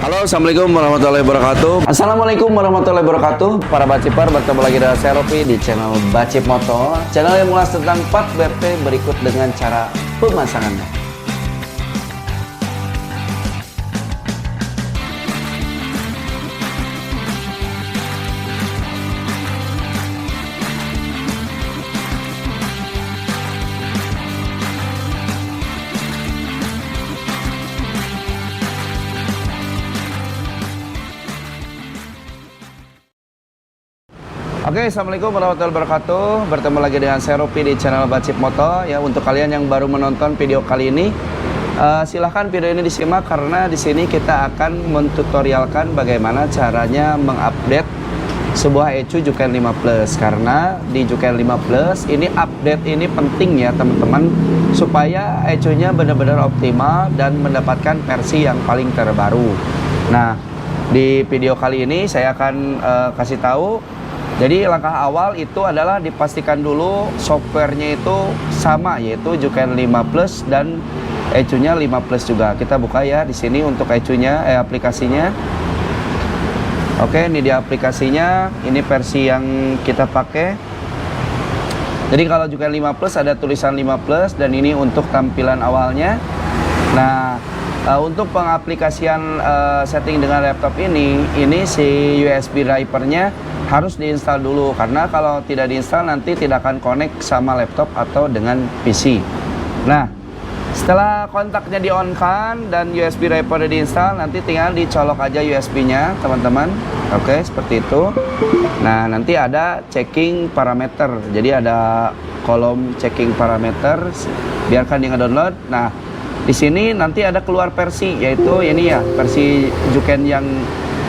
Halo, assalamualaikum warahmatullahi wabarakatuh. Assalamualaikum warahmatullahi wabarakatuh. Para bacipar, bertemu lagi dengan saya Ropi di channel Bacip Motor, channel yang mengulas tentang 4 BP berikut dengan cara pemasangannya. Oke, assalamualaikum warahmatullahi wabarakatuh. Bertemu lagi dengan saya Ropi di channel Bacip Moto. Ya, untuk kalian yang baru menonton video kali ini, silahkan video ini disimak karena di sini kita akan mentutorialkan bagaimana caranya mengupdate sebuah ECU Juken 5 Plus. Karena di Juken 5 Plus ini update ini penting ya teman-teman, supaya ECU-nya benar-benar optimal dan mendapatkan versi yang paling terbaru. Nah, di video kali ini saya akan kasih tahu. Jadi langkah awal itu adalah dipastikan dulu softwarenya itu sama, yaitu Juken 5 Plus dan ECU-nya 5 Plus juga. Kita buka ya di sini untuk ECU-nya, aplikasinya. Oke, ini di aplikasinya, ini versi yang kita pakai. Jadi kalau Juken 5 Plus ada tulisan 5 Plus dan ini untuk tampilan awalnya. Nah, untuk pengaplikasian setting dengan laptop ini si USB drivernya harus diinstal dulu, karena kalau tidak diinstal nanti tidak akan connect sama laptop atau dengan PC. Nah, setelah kontaknya di on kan dan USB driver diinstal, nanti tinggal dicolok aja USB-nya teman-teman. Oke, seperti itu. Nah, nanti ada checking parameter. Jadi ada kolom checking parameter, biarkan dia nge-download. Nah, di sini nanti ada keluar versi, yaitu ini ya, versi Juken yang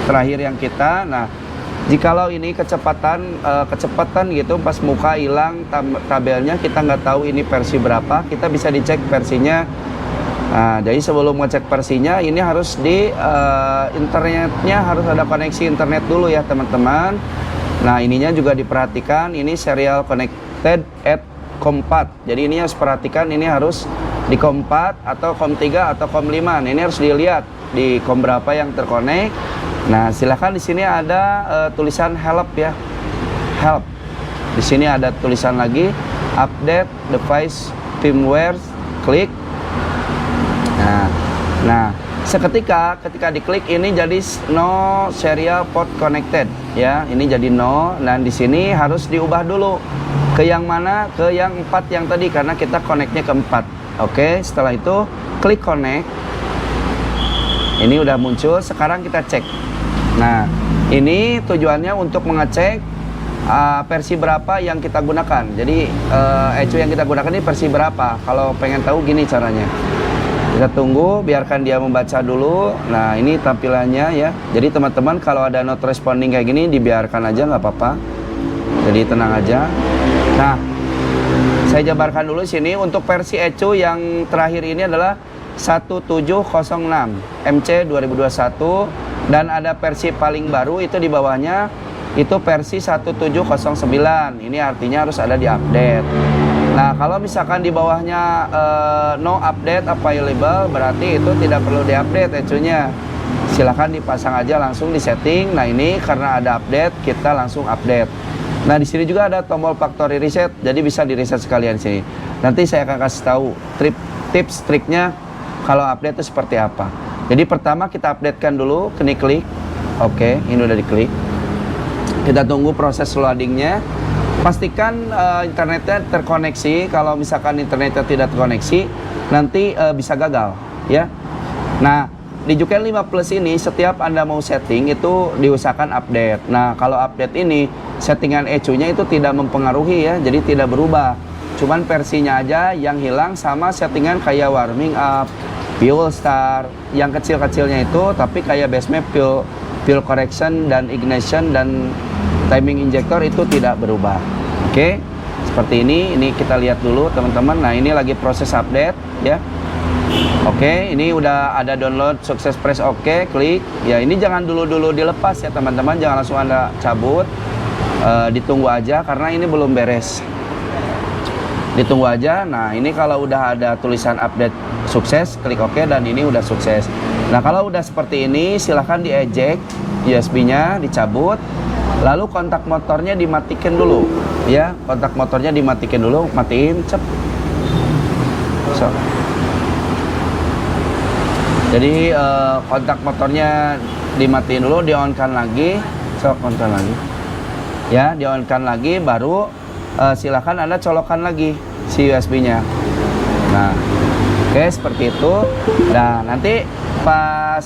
terakhir yang kita. Nah, jikalau ini kecepatan gitu pas muka hilang tabelnya, kita nggak tahu ini versi berapa, kita bisa dicek versinya. Nah, jadi sebelum ngecek versinya ini harus di internetnya harus ada koneksi internet dulu ya teman-teman. Nah, ininya juga diperhatikan, ini serial connected at COM4. Jadi ini harus perhatikan, ini harus di COM4 atau COM3 atau COM5. Nah, ini harus dilihat di COM berapa yang terkonek. Nah, silahkan di sini ada tulisan help ya, help. Di sini ada tulisan lagi update device firmware, klik. Nah, ketika diklik ini jadi no serial port connected ya, ini jadi no. Dan di sini harus diubah dulu ke yang mana, ke yang 4 yang tadi, karena kita connectnya ke 4. Oke, setelah itu klik connect. Ini udah muncul, sekarang kita cek. Nah, ini tujuannya untuk mengecek versi berapa yang kita gunakan. Jadi ECU yang kita gunakan ini versi berapa. Kalau pengen tahu gini caranya, kita tunggu, biarkan dia membaca dulu. Nah, ini tampilannya ya. Jadi teman-teman kalau ada not responding kayak gini, dibiarkan aja, nggak apa-apa. Jadi tenang aja. Nah, saya jabarkan dulu sini untuk versi ECU yang terakhir ini adalah 1706 MC 2021, dan ada versi paling baru itu di bawahnya itu versi 1709. Ini artinya harus ada di update. Nah, kalau misalkan di bawahnya no update available, berarti itu tidak perlu diupdate ECU-nya. Silahkan dipasang aja langsung di setting. Nah, ini karena ada update, kita langsung update. Nah, di sini juga ada tombol factory reset, jadi bisa di reset sekalian sini. Nanti saya akan kasih tahu tips triknya kalau update itu seperti apa. Jadi pertama kita updatekan dulu, klik. Oke, ini udah diklik. Kita tunggu proses loadingnya. Pastikan internetnya terkoneksi. Kalau misalkan internetnya tidak terkoneksi, nanti bisa gagal ya. Nah, di Juken 5 Plus ini setiap Anda mau setting itu diusahakan update. Nah, kalau update ini settingan ECU-nya itu tidak mempengaruhi ya, jadi tidak berubah. Cuman versinya aja yang hilang, sama settingan kayak warming up, fuel start, yang kecil-kecilnya itu, tapi kayak basement fuel correction dan ignition dan timing injector itu tidak berubah. Oke, seperti ini kita lihat dulu teman-teman. Nah, ini lagi proses update ya. Oke, ini udah ada download sukses, press oke, klik. Ya, ini jangan dulu dilepas ya teman-teman, jangan langsung Anda cabut. Ditunggu aja karena ini belum beres. Ditunggu aja. Nah, ini kalau udah ada tulisan update sukses, klik oke, dan ini udah sukses. Nah, kalau udah seperti ini, silahkan di-eject USB-nya, dicabut. Lalu kontak motornya dimatikan dulu, ya. Kontak motornya dimatikan dulu, matiin, cep. So. Jadi kontak motornya dimatiin dulu, di-on-kan lagi, on-kan lagi. Ya, di-on-kan lagi, baru silahkan Anda colokkan lagi si USB-nya. Nah, oke, seperti itu. Nah, nanti pas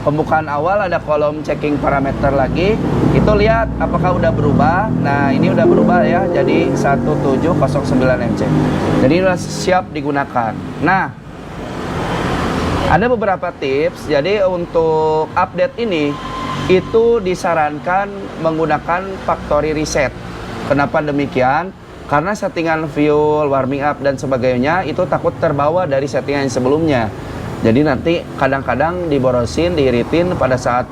pembukaan awal ada kolom checking parameter lagi, itu lihat apakah udah berubah. Nah, ini udah berubah ya, jadi 1709 MC. Jadi udah siap digunakan. Nah, ada beberapa tips. Jadi untuk update ini itu disarankan menggunakan factory reset. Kenapa demikian? Karena settingan fuel, warming up dan sebagainya itu takut terbawa dari settingan yang sebelumnya. Jadi nanti kadang-kadang diborosin, diiritin pada saat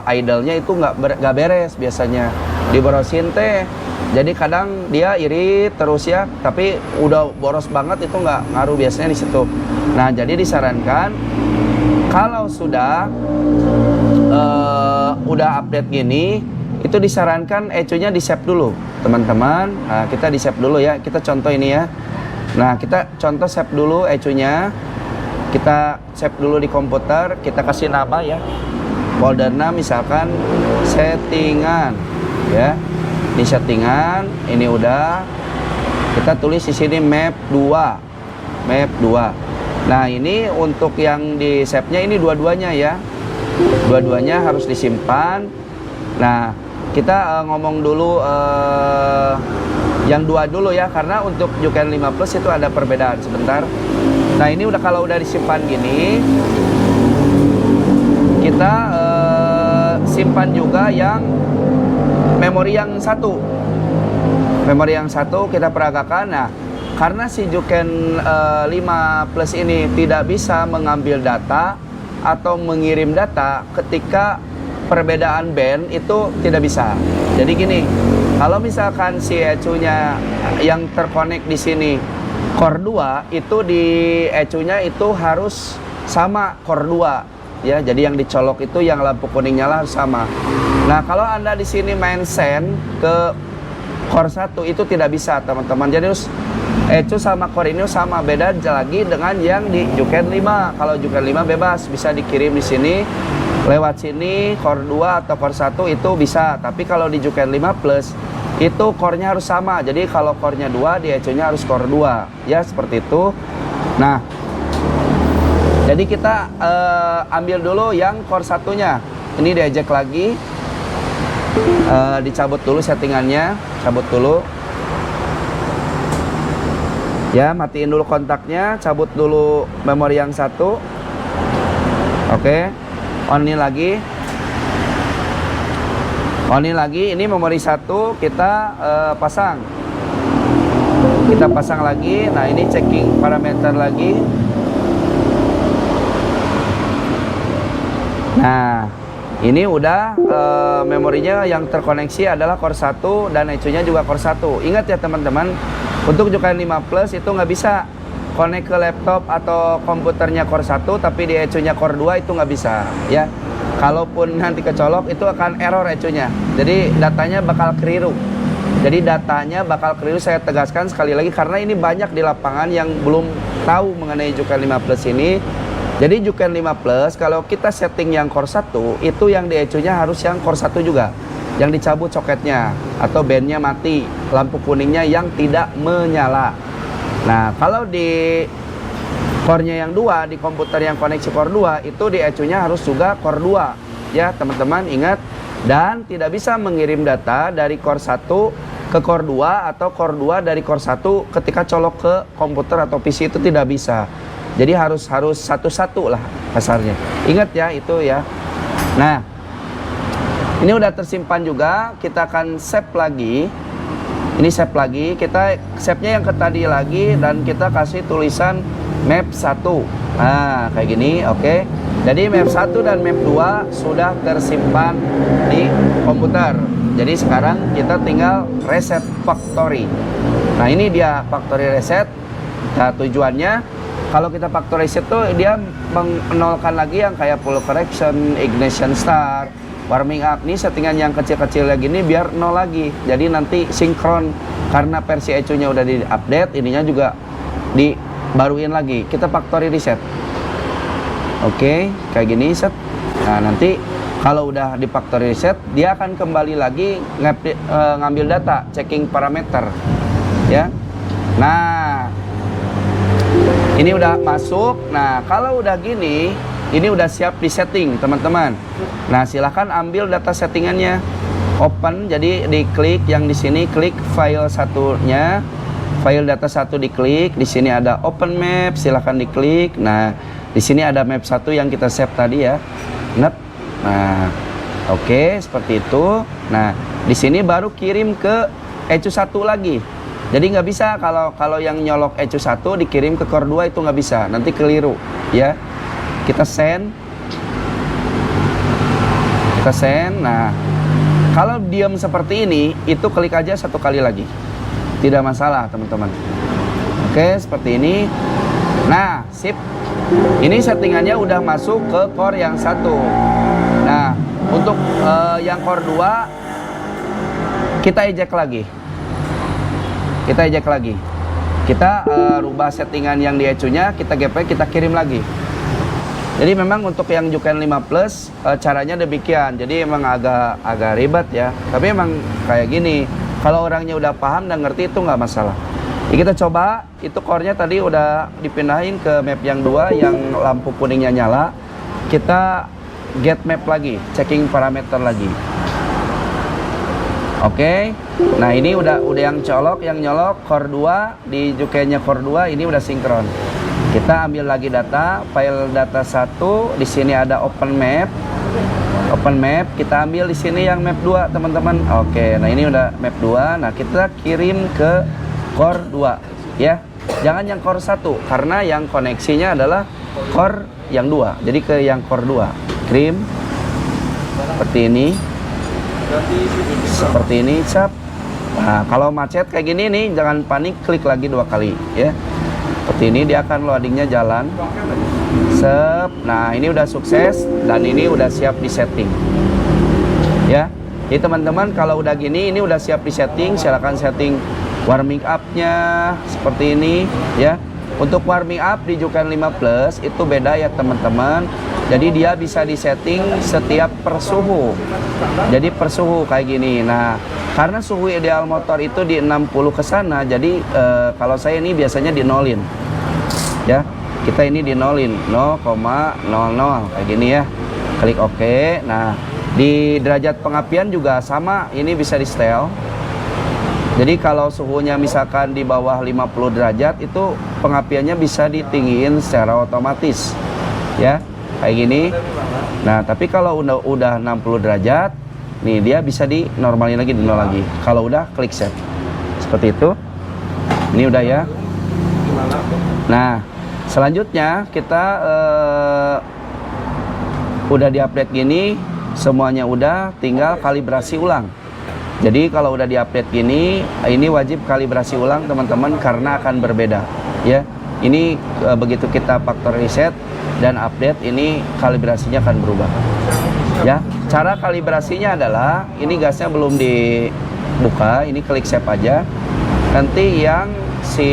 idle-nya itu nggak beres biasanya. Diborosin teh, jadi kadang dia irit terus ya, tapi udah boros banget itu nggak ngaruh biasanya di situ. Nah, jadi disarankan kalau sudah udah update gini, itu disarankan ECU-nya di-save dulu, teman-teman. Nah, kita di-save dulu ya. Kita contoh ini ya. Nah, kita contoh save dulu ECU-nya. Kita save dulu di komputer, kita kasih nama ya. Foldernya misalkan settingan ya. Di settingan ini udah kita tulis di sini map 2. Map 2. Nah, ini untuk yang di save-nya ini dua-duanya ya. Dua-duanya harus disimpan. Nah, kita ngomong dulu yang 2 dulu ya, karena untuk Juken 5 Plus itu ada perbedaan sebentar. Nah, ini udah kalau udah disimpan gini, kita simpan juga yang memori yang 1. Memori yang 1 kita peragakan. Nah, karena si Juken 5 Plus ini tidak bisa mengambil data atau mengirim data ketika perbedaan band, itu tidak bisa. Jadi gini, kalau misalkan si ECU-nya yang terkonek di sini core 2, itu di ECU-nya itu harus sama core 2 ya. Jadi yang dicolok itu yang lampu kuning nyala harus sama. Nah, kalau Anda di sini main send ke core 1 itu tidak bisa, teman-teman. Jadi harus ECU sama core ini sama, beda lagi dengan yang di Juken 5. Kalau Juken 5 bebas, bisa dikirim di sini, lewat sini, core 2 atau core 1 itu bisa. Tapi kalau di Juken 5 Plus, itu core-nya harus sama. Jadi kalau core-nya 2, di ECU-nya harus core 2. Ya, seperti itu. Nah, jadi kita ambil dulu yang core 1-nya. Ini di-eject lagi. Dicabut dulu settingannya, cabut dulu. Ya, matiin dulu kontaknya, cabut dulu memori yang 1. Oke. On-in lagi. On-in lagi, ini memori 1 kita pasang. Kita pasang lagi. Nah, ini checking parameter lagi. Nah, ini udah memorinya yang terkoneksi adalah core 1 dan ECU-nya juga core 1. Ingat ya teman-teman, untuk Juken 5 Plus itu nggak bisa connect ke laptop atau komputernya core 1 tapi di ECU-nya core 2 itu nggak bisa ya. Kalaupun nanti kecolok itu akan error ECU-nya. Jadi datanya bakal keliru. Jadi datanya bakal keliru, saya tegaskan sekali lagi karena ini banyak di lapangan yang belum tahu mengenai Juken 5 Plus ini. Jadi Juken 5 Plus kalau kita setting yang core 1 itu yang di ECU-nya harus yang core 1 juga. Yang dicabut soketnya atau bandnya mati, lampu kuningnya yang tidak menyala. Nah, kalau di core-nya yang 2, di komputer yang koneksi core 2, itu di ECU-nya harus juga core 2. Ya, teman-teman ingat. Dan tidak bisa mengirim data dari core 1 ke core 2 atau core 2 dari core 1 ketika colok ke komputer atau PC, itu tidak bisa. Jadi harus satu-satu lah kasarnya. Ingat ya itu ya. Nah, ini udah tersimpan juga, kita akan save lagi. Ini save lagi, kita save-nya yang ke tadi lagi dan kita kasih tulisan map 1. Nah, kayak gini, oke. Jadi map 1 dan map 2 sudah tersimpan di komputer. Jadi sekarang kita tinggal reset factory. Nah, ini dia factory reset. Nah, tujuannya Kalau kita factory reset tuh dia menolkan lagi yang kayak full correction, ignition start, warming up. Nih settingan yang kecil-kecil lagi nih biar nol lagi. Jadi nanti sinkron karena versi ECU-nya udah di-update, ininya juga dibaruin lagi. Kita factory reset. Oke, kayak gini set. Nah, nanti kalau udah di factory reset, dia akan kembali lagi ngambil data, checking parameter. Ya. Nah, ini udah masuk. Nah, kalau udah gini, ini udah siap di setting, teman-teman. Nah, silahkan ambil data settingannya. Open, jadi diklik yang di sini, klik file satunya, file data satu diklik. Di sini ada open map, silahkan diklik. Nah, di sini ada map satu yang kita save tadi ya. Nah, oke, seperti itu. Nah, di sini baru kirim ke ECU 1 lagi. Jadi nggak bisa kalau yang nyolok ECU 1 dikirim ke core 2 itu nggak bisa, nanti keliru ya. Kita send. Nah, kalau diam seperti ini, itu klik aja satu kali lagi, tidak masalah teman-teman. Oke, seperti ini. Nah, sip. Ini settingannya udah masuk ke core yang satu. Nah, untuk yang core 2 kita eject lagi. Kita rubah settingan yang di ECU-nya, kita gepek, kita kirim lagi. Jadi memang untuk yang Juken 5 Plus caranya demikian. Jadi emang agak ribet ya. Tapi emang kayak gini. Kalau orangnya udah paham dan ngerti itu nggak masalah. Ya, kita coba. Itu core-nya tadi udah dipindahin ke map yang 2 yang lampu kuningnya nyala. Kita get map lagi, checking parameter lagi. Oke. Nah, ini udah yang nyolok core 2 di Jukennya core 2 ini udah sinkron. Kita ambil lagi data, file data 1, di sini ada open map. Kita ambil di sini yang map 2, teman-teman. Oke, nah ini udah map 2. Nah, kita kirim ke core 2 ya. Jangan yang core 1 karena yang koneksinya adalah core yang 2. Jadi ke yang core 2. Kirim seperti ini, cap. Nah, kalau macet kayak gini nih, jangan panik, klik lagi 2 kali ya. Seperti ini dia akan loadingnya jalan. Nah, ini udah sukses dan ini udah siap di setting. Ya. Jadi teman-teman kalau udah gini, ini udah siap di setting, silakan setting warming up-nya seperti ini ya. Untuk warming up di Juken 5 Plus itu beda ya teman-teman. Jadi dia bisa disetting setiap per suhu. Jadi per suhu kayak gini. Nah, karena suhu ideal motor itu di 60 ke sana, jadi kalau saya ini biasanya dinolin. Ya, kita ini dinolin 0,00 kayak gini ya. Klik OK. Nah, di derajat pengapian juga sama, ini bisa di setel. Jadi kalau suhunya misalkan di bawah 50 derajat itu pengapiannya bisa ditinggiin secara otomatis. Ya. Kayak gini. Nah, tapi kalau udah 60 derajat, nih dia bisa di normalin lagi, di nol lagi. Kalau udah klik save. Seperti itu. Ini udah ya. Nah, selanjutnya kita udah diupdate gini, semuanya udah, tinggal kalibrasi ulang. Jadi kalau udah diupdate gini, ini wajib kalibrasi ulang teman-teman karena akan berbeda ya. Ini begitu kita factory reset dan update, ini kalibrasinya akan berubah ya. Cara kalibrasinya adalah ini gasnya belum dibuka, ini klik save aja. Nanti yang si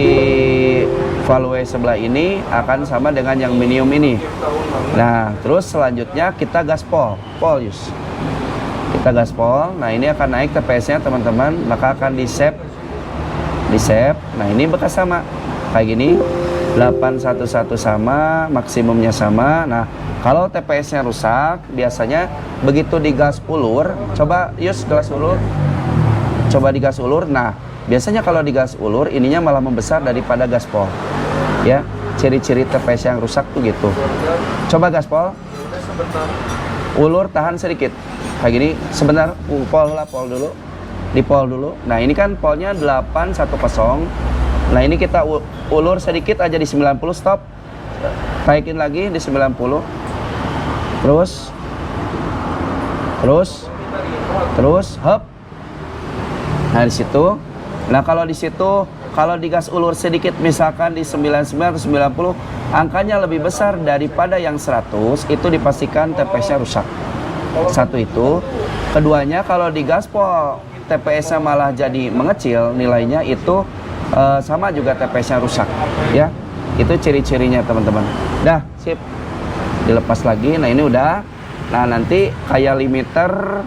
valve sebelah ini akan sama dengan yang medium ini. Nah, terus selanjutnya kita gaspol use. Kita gaspol. Nah, ini akan naik TPS-nya teman-teman, maka akan di save. Nah, ini bekas sama kayak gini. 811 sama, maksimumnya sama. Nah, kalau TPS-nya rusak, biasanya begitu digas ulur, coba use gas ulur. Coba digas ulur. Nah, biasanya kalau digas ulur ininya malah membesar daripada gaspol. Ya, ciri-ciri TPS yang rusak tuh gitu. Coba gaspol. Ulur tahan sedikit. Kayak gini, sebentar, pol dulu. Di pol dulu. Nah, ini kan polnya 810. Nah, ini kita ulur sedikit aja di 90, stop. Naikin lagi di 90. Terus, hop. Nah, di situ. Nah, kalau di situ kalau digas ulur sedikit misalkan di 99 atau 90, angkanya lebih besar daripada yang 100, itu dipastikan TPS-nya rusak. Satu itu. Keduanya, kalau digaspol TPS-nya malah jadi mengecil nilainya, itu sama juga TPS-nya rusak, ya. Itu ciri-cirinya teman-teman. Dah, sip. Dilepas lagi. Nah, ini udah. Nah, nanti kayak limiter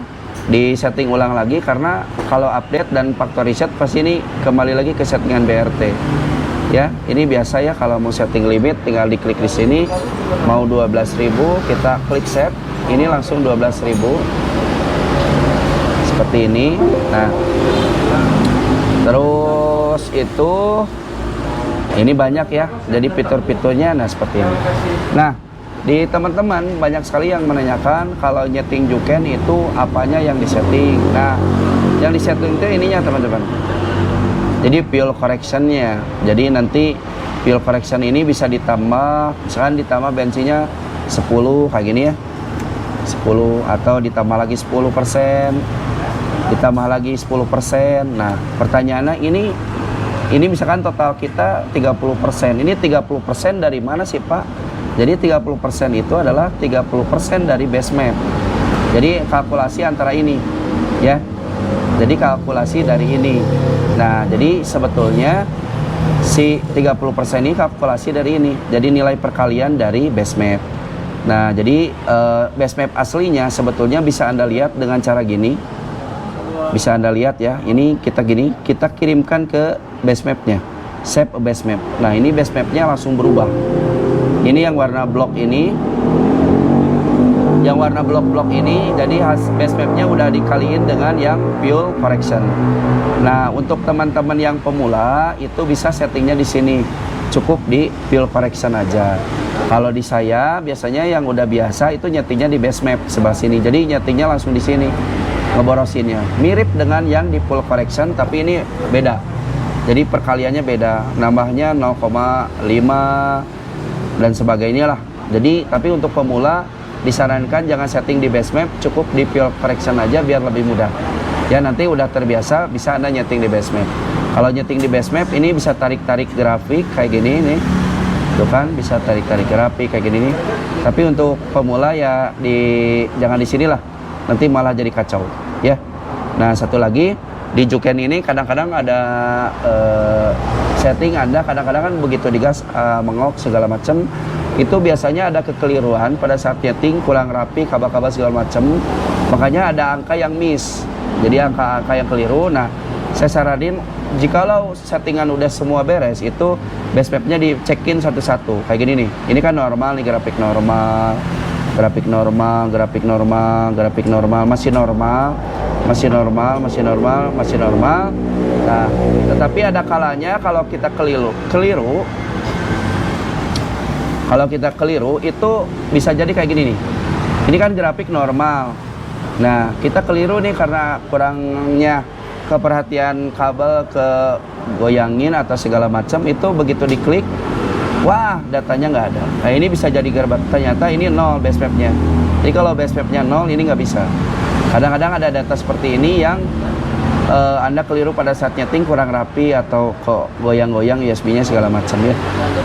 di setting ulang lagi, karena kalau update dan factory reset pasti ini kembali lagi ke settingan BRT. Ya, ini biasa ya, kalau mau setting limit tinggal diklik di sini. Mau 12.000, kita klik set. Ini langsung 12.000. Seperti ini. Nah, terus itu ini banyak ya, jadi fitur-fiturnya nah seperti ini. Nah, di teman-teman banyak sekali yang menanyakan kalau nyeting Juken itu apanya yang disetting. Nah, yang disetting itu ininya teman-teman. Jadi fuel correction-nya. Jadi nanti fuel correction ini bisa ditambah, misalkan ditambah bensinnya 10 kayak gini ya. 10 atau ditambah lagi 10%, ditambah lagi 10%. Nah, pertanyaannya ini misalkan total kita 30%. Ini 30% dari mana sih, Pak? Jadi 30% itu adalah 30% dari base map. Jadi kalkulasi antara ini, ya. Jadi kalkulasi dari ini. Nah, jadi sebetulnya si 30% ini kalkulasi dari ini. Jadi nilai perkalian dari base map. Nah, jadi base map aslinya sebetulnya bisa Anda lihat dengan cara gini. Bisa Anda lihat ya, ini kita gini, kita kirimkan ke base mapnya, save a base map. Nah, ini base mapnya langsung berubah. Ini yang warna blok ini, yang warna blok-blok ini, jadi base mapnya udah dikaliin dengan yang fuel correction. Nah, untuk teman-teman yang pemula itu bisa settingnya di sini, cukup di fuel correction aja. Kalau di saya biasanya yang udah biasa itu nyetingnya di base map sebelah sini, jadi nyetingnya langsung di sini. Ngeborosinnya mirip dengan yang di full correction, tapi ini beda. Jadi perkaliannya beda, nambahnya 0,5 dan sebagainya lah. Jadi tapi untuk pemula disarankan jangan setting di base map, cukup di full correction aja biar lebih mudah. Ya, nanti udah terbiasa bisa Anda nyeting di base map. Kalau nyeting di base map ini bisa tarik-tarik grafik kayak gini nih. Tuh kan, bisa tarik-tarik grafik kayak gini nih. Tapi untuk pemula ya jangan di sini lah. Nanti malah jadi kacau, ya. Nah, satu lagi di Juken ini kadang-kadang ada setting Anda kadang-kadang kan begitu digas mengok segala macam, itu biasanya ada kekeliruan pada saat nyeting, kurang rapi kabel-kabel segala macam, makanya ada angka yang miss. Jadi angka-angka yang keliru. Nah, saya saranin jikalau settingan udah semua beres, itu base mapnya dicekin satu-satu kayak gini nih. Ini kan normal nih, grafik normal, grafik normal, grafik normal, grafik normal, masih normal, masih normal, masih normal, masih normal. Nah, tetapi ada kalanya kalau kita keliru, kalau kita keliru itu bisa jadi kayak gini nih. Ini kan grafik normal. Nah, kita keliru nih karena kurangnya keperhatian kabel ke goyangin atau segala macam, itu begitu diklik, wah, datanya nggak ada. Nah, ini bisa jadi ternyata ini 0 base mapnya. Jadi kalau base mapnya 0 ini nggak bisa. Kadang-kadang ada data seperti ini yang Anda keliru pada saat nyeting, kurang rapi atau kok goyang-goyang USB-nya segala macam ya.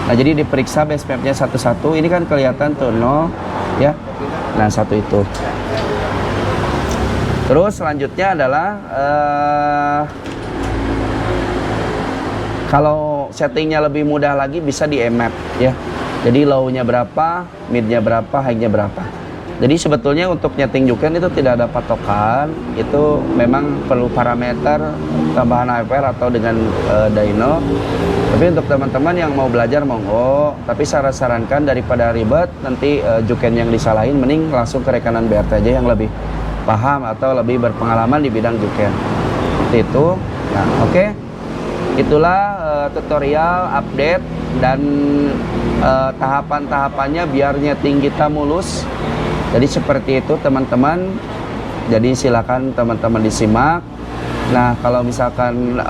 Nah, jadi diperiksa base mapnya satu-satu. Ini kan kelihatan tuh 0 ya. Nah, satu itu. Terus selanjutnya adalah kalau settingnya lebih mudah lagi bisa di map ya. Jadi low-nya berapa, mid-nya berapa, high-nya berapa. Jadi sebetulnya untuk nyeting Juken itu tidak ada patokan, itu memang perlu parameter tambahan AFR atau dengan dyno. Tapi untuk teman-teman yang mau belajar monggo, tapi saya sarankan daripada ribet nanti Juken yang disalahin, mending langsung ke rekanan BRT aja yang lebih paham atau lebih berpengalaman di bidang Juken. Seperti itu. Nah, oke. Itulah tutorial update dan tahapan-tahapannya biar nyeting kita mulus. Jadi seperti itu teman-teman. Jadi silakan teman-teman disimak. Nah, kalau misalkan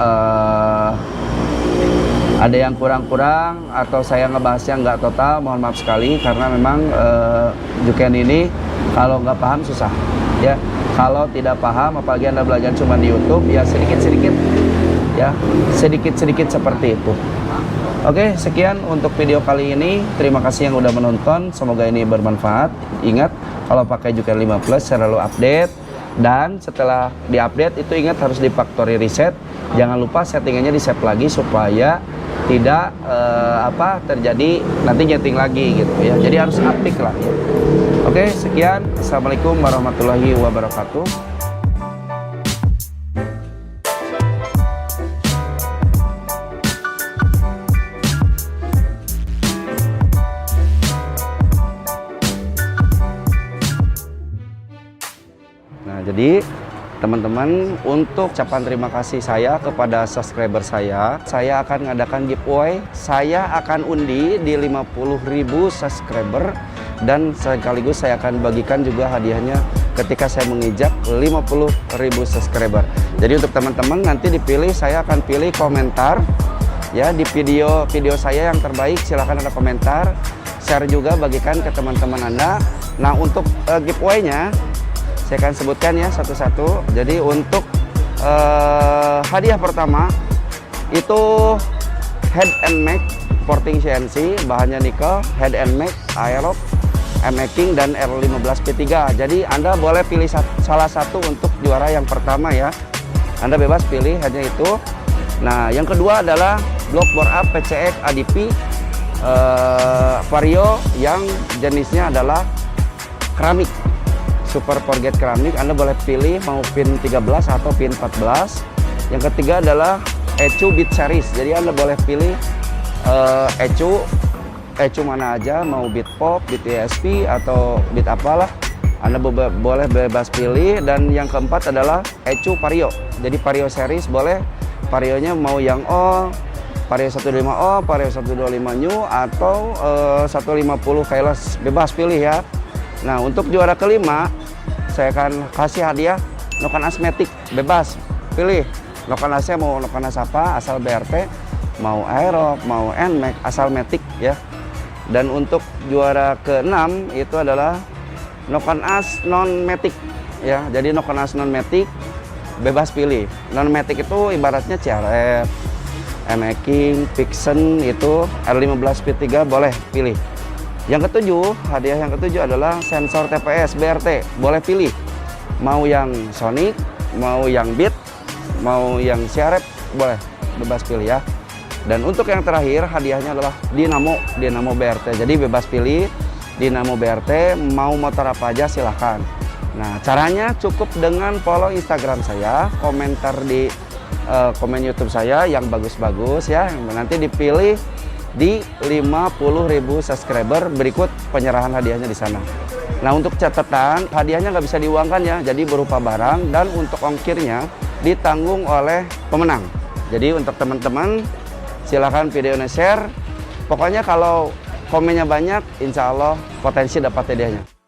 ada yang kurang-kurang atau saya ngebahasnya nggak total, mohon maaf sekali karena memang Juken ini kalau nggak paham susah ya. Kalau tidak paham, apalagi Anda belajar cuma di YouTube, ya sedikit-sedikit ya, sedikit-sedikit seperti itu. Oke, sekian untuk video kali ini. Terima kasih yang udah menonton. Semoga ini bermanfaat. Ingat, kalau pakai Juken 5 Plus selalu update. Dan setelah diupdate itu ingat harus di factory reset. Jangan lupa settingannya di save lagi supaya tidak terjadi nanti nyeting lagi gitu ya. Jadi harus apik lah ya. Oke, sekian. Assalamualaikum warahmatullahi wabarakatuh. Nah, jadi teman-teman, untuk ucapan terima kasih saya kepada subscriber saya akan mengadakan giveaway. Saya akan undi di 50.000 subscriber dan sekaligus saya akan bagikan juga hadiahnya ketika saya menginjak 50.000 subscriber. Jadi untuk teman-teman nanti dipilih, saya akan pilih komentar ya di video saya yang terbaik. Silahkan ada komentar, share juga, bagikan ke teman-teman Anda. Nah, untuk giveaway-nya saya akan sebutkan ya satu-satu. Jadi untuk hadiah pertama itu head and neck porting CNC, bahannya nikel, head and neck, aerob, making dan R15P3. Jadi Anda boleh pilih salah satu untuk juara yang pertama ya. Anda bebas pilih hanya itu. Nah, yang kedua adalah block bore up PCX ADP vario yang jenisnya adalah keramik. Super Forget keramik, Anda boleh pilih mau pin 13 atau pin 14. Yang ketiga adalah ECU bit series. Jadi Anda boleh pilih ECU mana aja, mau bit pop, bit ESP atau bit apalah. Anda boleh bebas pilih. Dan yang keempat adalah ECU vario. Jadi vario series boleh, varionya mau yang O, vario 125O, vario 125 new atau 150 keyless, bebas pilih ya. Nah, untuk juara kelima saya akan kasih hadiah noken asmetik, bebas pilih noken asnya mau noken as apa, asal BRT, mau aerob, mau nmax, asal matic ya. Dan untuk juara keenam itu adalah noken as non matic ya. Jadi noken as non matic bebas pilih. Non matic itu ibaratnya CRF, making, Vixen, itu R15P3 boleh pilih. Yang ketujuh, hadiah yang ketujuh adalah sensor TPS BRT. Boleh pilih mau yang Sonic, mau yang Beat, mau yang CRF, boleh bebas pilih ya. Dan untuk yang terakhir, hadiahnya adalah Dinamo BRT. Jadi bebas pilih Dinamo BRT, mau motor apa aja silahkan. Nah, caranya cukup dengan follow Instagram saya, komentar di komen YouTube saya yang bagus-bagus ya. Nanti dipilih di 50.000 subscriber, berikut penyerahan hadiahnya di sana. Nah, untuk catatan, hadiahnya nggak bisa diuangkan ya, jadi berupa barang, dan untuk ongkirnya ditanggung oleh pemenang. Jadi untuk teman-teman silahkan videonya share. Pokoknya kalau komennya banyak, insya Allah potensi dapat hadiahnya.